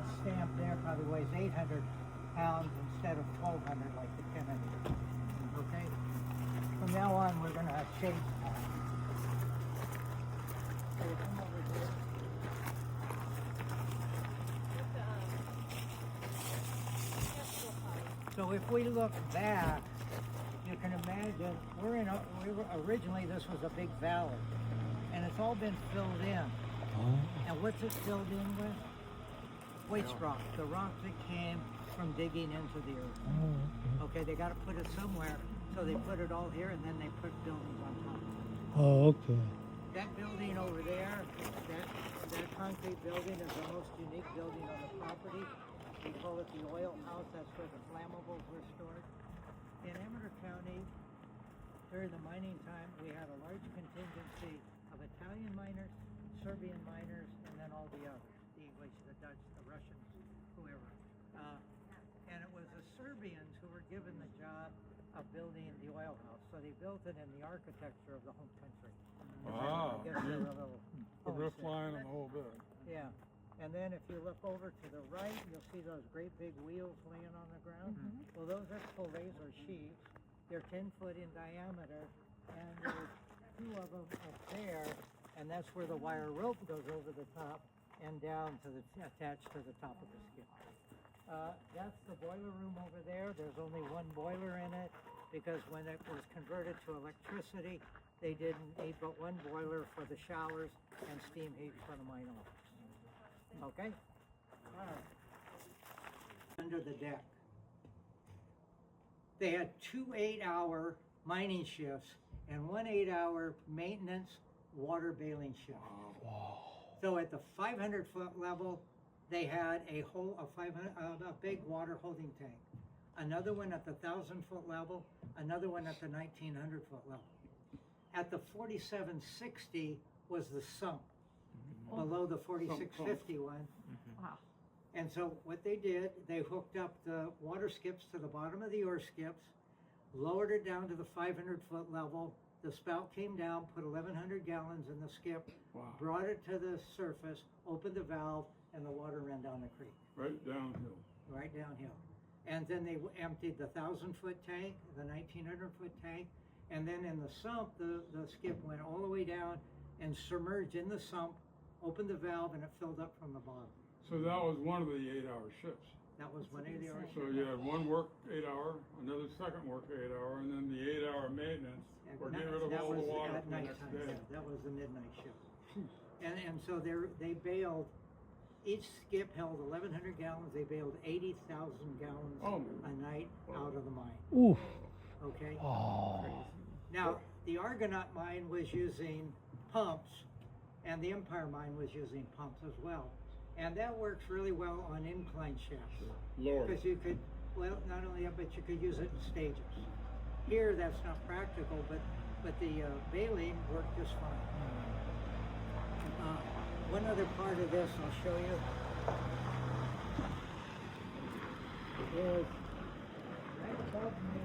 that stamp there probably weighs 800 pounds instead of 1,200 like the Kennedy. Okay? From now on, we're going to have shades now. So you come over here. So if we look back, you can imagine originally this was a big valley, and it's all been filled in. And what's it filled in with? Waste rock, the rock that came from digging into the earth. Okay, they got to put it somewhere, so they put it all here, and then they put buildings on top of it. Oh, okay. That building over there, that concrete building is the most unique building on the property. We call it the oil house. That's where the flammables were stored. In Amador County, during the mining time, we had a large contingency of Italian miners, Serbian miners, and then all the others, the English, the Dutch, the Russians, whoever. And it was the Serbians who were given the job of building the oil house. So they built it in the architecture of the home country. Wow. Get a little The roof homesick. line and the whole bit. Yeah. And then if you look over to the right, you'll see those great big wheels laying on the ground. Well, those are fillets or sheaves. They're 10 foot in diameter, and there's two of them up there, and that's where the wire rope goes over the top and down to the attached to the top of the skip. That's the boiler room over there. There's only one boiler in it because when it was converted to electricity, they didn't need but one boiler for the showers and steam heat for the mine office. Okay? All right. Under the deck. They had 2 8-hour mining shifts and 1 8-hour maintenance water bailing shift. Wow. So at the 500-foot level, they had a big water holding tank. Another one at the 1,000-foot level, another one at the 1,900-foot level. At the 4760 was the sump, below the 4650 one. Wow. And so what they did, they hooked up the water skips to the bottom of the ore skips, lowered it down to the 500-foot level. The spout came down, put 1,100 gallons in the skip, brought it to the surface, opened the valve, and the water ran down the creek. Right downhill. Right downhill. And then they emptied the 1,000-foot tank, the 1,900-foot tank, and then in the sump, the skip went all the way down and submerged in the sump, opened the valve, and it filled up from the bottom. So that was one of the 8-hour shifts. That was 1 8-hour So you had one work 8-hour, another second work 8-hour, and then the 8-hour maintenance, or get rid of That all the was water at for the next nighttime, day. yeah, that was the midnight shift. And so they bailed, each skip held 1,100 gallons, they bailed 80,000 gallons a night out of the mine. Oof. Okay? Oh. Now, the Argonaut mine was using pumps, and the Empire mine was using pumps as well. And that works really well on incline shafts. Lower. Because you could, well, not only that, but you could use it in stages. Here, that's not practical, but the baling worked just fine. One other part of this I'll show you is right above me